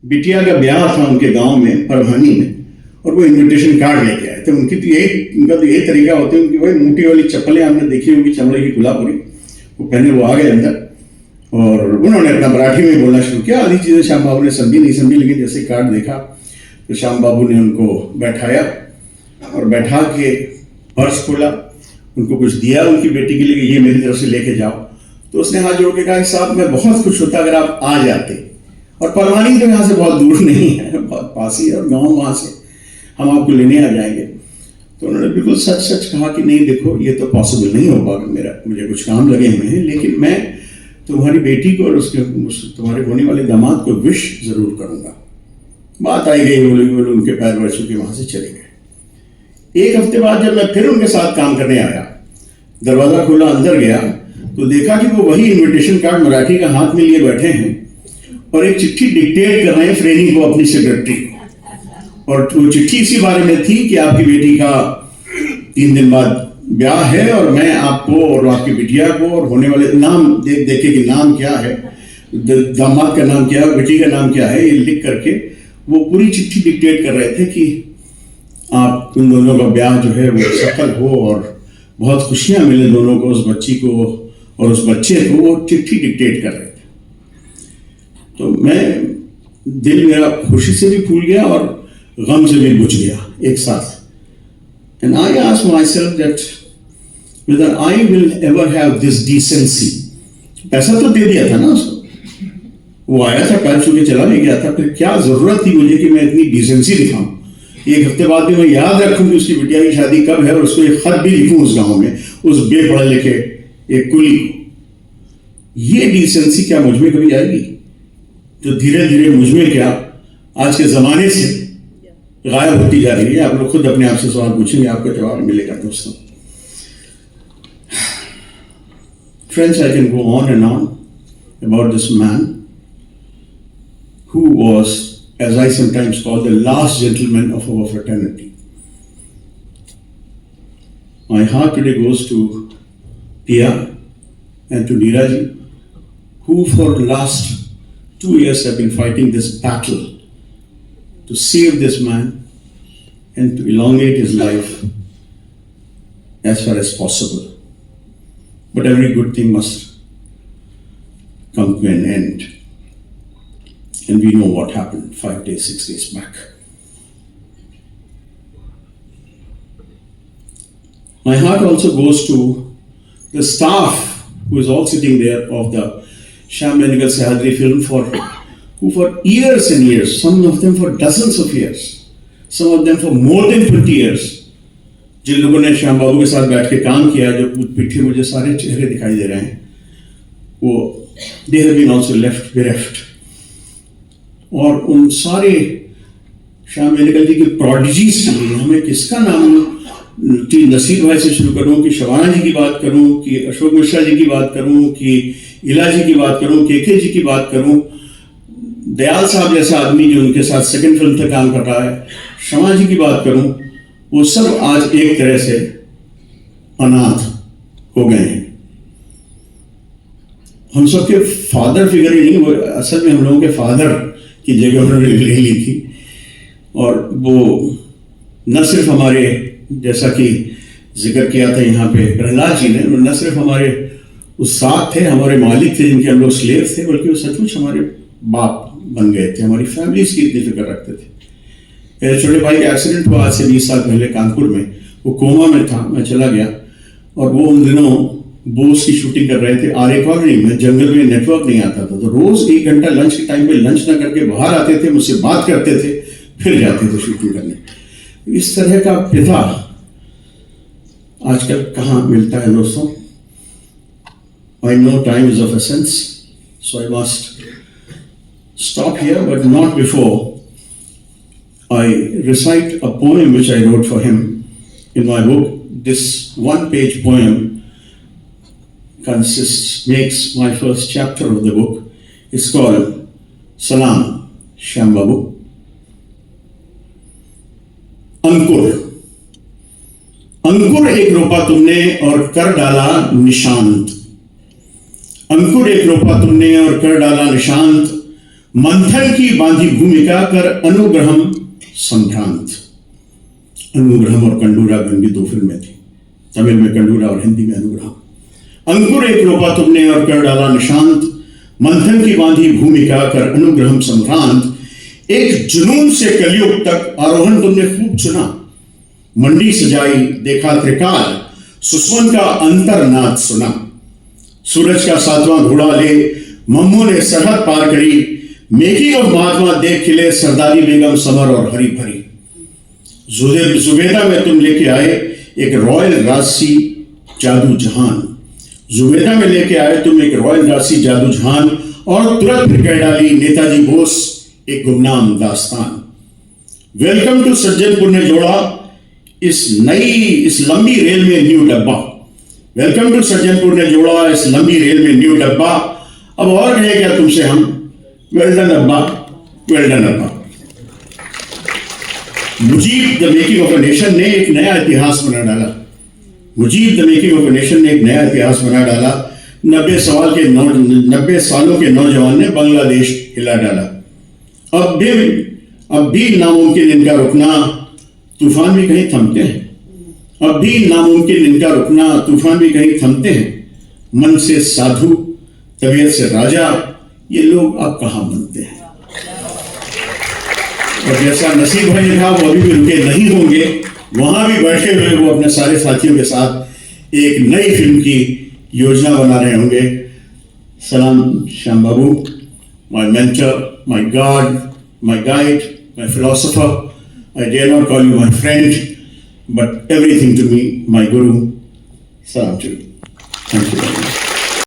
बिटिया का ब्याह था उनके गांव में परभानी में, और वो इनविटेशन कार्ड लेके आए थे। उनका तो यही तरीका होता है उनकी, वही मोटी वाली चप्पलें आपने देखी होंगी, चमड़े की गुलाबपुरी, वो पहने वो आ गए अंदर और उन्होंने अपना मराठी में बोलना शुरू किया। आधी चीज़ें श्याम बाबू ने समझी नहीं समझी, लेकिन जैसे कार्ड देखा तो श्याम बाबू ने उनको बैठाया और बैठा के पर्स खोला, उनको कुछ दिया उनकी बेटी के लिए, ये मेरी तरफ से लेके जाओ। तो उसने हाथ जोड़ के कहा, साहब मैं बहुत खुश होता अगर आप आ जाते, और परवानी तो यहाँ से बहुत दूर नहीं है, बहुत पास ही है, और गाँव वहाँ से हम आपको लेने आ जाएंगे। तो उन्होंने बिल्कुल सच सच कहा कि नहीं देखो ये तो पॉसिबल नहीं हो पाएगा, मुझे कुछ काम लगे हुए हैं, लेकिन मैं तुम्हारी बेटी को और उसके तुम्हारे होने वाले दामाद को विश जरूर करूंगा। बात आई गई, बोले उनके पैर बढ़ चुके, वहां से चले गए। एक हफ्ते बाद जब मैं फिर उनके साथ काम करने आया, दरवाजा खुला, अंदर गया तो देखा कि वो वही इनविटेशन कार्ड मराठी का हाथ में लिए बैठे हैं और एक चिट्ठी डिक्टेट कर रहे हैं फ्रेनी को, अपनी सेक्रेटरी को। और वो चिट्ठी इसी बारे में थी कि आपकी बेटी का 3 दिन बाद ब्याह है और मैं आपको और आपकी बिटिया को और होने वाले नाम देखे कि नाम क्या है, दामाद का नाम क्या है, बेटी का नाम क्या है, ये लिख करके वो पूरी चिट्ठी डिक्टेट कर रहे थे कि आप उन दोनों का ब्याह जो है वो सफल हो और बहुत खुशियां मिले दोनों को, उस बच्ची को और उस बच्चे को। वो चिट्ठी डिक्टेट कर रहे थे। तो मैं दिल मेरा खुशी से भी फूल गया और गम से भी बुझ गया एक साथ। And I asked myself that whether I will ever have this decency. पैसा तो दे दिया था ना उसको, वो आया था, पैर छू के चला भी गया था, फिर क्या जरूरत थी मुझे कि मैं इतनी डिसेंसी दिखाऊं। एक हफ्ते बाद भी मैं याद रखूं कि उसकी बिटिया की शादी कब है और उसको एक खत भी लिखूं उस गांव में, उस बेपढ़े लिखे एक कुली को। ये डिसेंसी क्या मुझ में कभी आएगी, जो धीरे धीरे मुझ में क्या आज के जमाने से गायब होती जा रही है? आप लोग खुद अपने आप से सवाल पूछेंगे, आपका जवाब मिलेगा दोस्तों। Friends, I can go on and on about this man who was, as I sometimes call, the last gentleman of our fraternity. My heart today goes to Pia and to Neeraji, who for the last 2 years have been fighting this battle to save this man and to elongate his life as far as possible. But every good thing must come to an end. And we know what happened 5 days, 6 days back. My heart also goes to the staff who is all sitting there of the Shyam Benegal Sahyadri film, who for years and years, some of them for dozens of years, some of them for more than 20 years, जिन लोगों ने श्याम बाबू के साथ बैठ के काम किया, जो पीछे मुझे सारे चेहरे दिखाई दे रहे हैं, वो they have been also left bereft. और उन सारे श्याम बेनेगल जी के प्रोडिजीज के लिए हमें किसका नाम कि नसीर भाई से शुरू करूं, कि शबाना जी की बात करूं, कि अशोक मिश्रा जी की बात करूं, कि इला जी की बात करूं, केके जी की बात करूं, दयाल साहब जैसा आदमी जो उनके साथ सेकंड फिल्म तक काम कर रहा है, शमा जी की बात करूं, वो सब आज एक तरह से अनाथ हो गए हैं। हम सबके फादर फिगर ही नहीं, वो असल में हम लोगों के फादर की जगह उन्होंने ले ली थी। और वो न सिर्फ हमारे, जैसा कि जिक्र किया था यहाँ पे प्रहलाद जी ने, न सिर्फ हमारे उस्ताद थे, हमारे मालिक थे जिनके हम लोग स्लेव थे, बल्कि वो सचमुच हमारे बाप बन गए थे। हमारी फैमिलीज की इतनी फिक्र रखते थे। मेरे छोटे भाई का एक्सीडेंट हुआ आज से 20 साल पहले कानपुर में, वो कोमा में था, मैं चला गया और वो उन दिनों बोस की शूटिंग कर रहे थे आर्य कॉलोनी में, जंगल में नेटवर्क नहीं आता था, तो रोज 1 घंटा लंच के टाइम पे लंच ना करके बाहर आते थे, मुझसे बात करते थे, फिर जाते थे शूटिंग करने। इस तरह का पिता आजकल कहाँ मिलता है दोस्तों? I know time is of essence, so I must stop here, but not before I recite a poem which I wrote for him in my book. This one-page poem makes my first chapter of the book. It's called Salam, Shyam Babu. अंकुर, अंकुर एक रोपा तुमने और कर डाला निशांत। अंकुर एक रोपा तुमने और कर डाला निशांत। मंथन की बांधी भूमिका कर अनुग्रहम संभ्रांत। अनुग्रहम और कंडूरा गंगी दो फिल्में थी, तमिल में कंडूरा और हिंदी में अनुग्रहम। अंकुर एक रोपा तुमने और कर डाला निशांत, मंथन की बांधी भूमिका कर अनुग्रहम संभ्रांत। एक जुनून से कलयुग तक आरोहण तुमने खूब चुना, मंडी सजाई देखा त्रिकाल, सुस्वन का अंतरनाद सुना। सूरज का सातवां घोड़ा ले मम्मू ने सरहद पार करी, मेकिंग ऑफ महात्मा देख खिले सरदारी बेगम समर और हरी भरी। जुबेदा में तुम लेके आए एक रॉयल राशि जादू जहान, जुबेदा में लेके आए तुम एक रॉयल राशि जादू जहान, और तुरंत फिर कह डाली नेताजी बोस एक गुमनाम दास्तान। वेलकम टू सज्जनपुर ने जोड़ा इस लंबी रेल में न्यू डब्बा। वेलकम टू सज्जनपुर ने जोड़ा इस लंबी रेल में न्यू डब्बा। अब और कहे क्या तुमसे हम, वेल डन अब्बा, वेल डन अब्बा। Mujib the making of a nation ने एक नया इतिहास बना डाला। Mujib the making of a nation ने एक नया इतिहास बना डाला। 90 सालों के नौजवान ने बांग्लादेश हिला डाला। अब भी नामुमकिन इनका रुकना, तूफान भी कहीं थमते हैं। अब भी नामुमकिन इनका रुकना, तूफान भी कहीं थमते हैं। मन से साधु तबीयत से राजा, ये लोग अब कहां बनते हैं। और जैसा नसीब भाई था वो अभी भी रुके नहीं होंगे, वहां भी बैठे हुए वो अपने सारे साथियों के साथ एक नई फिल्म की योजना बना रहे होंगे। सलाम Shyam Babu, my mentor, my God, my guide, my philosopher. I dare not call you my friend, but everything to me, my guru. Salam to you. Thank you very much.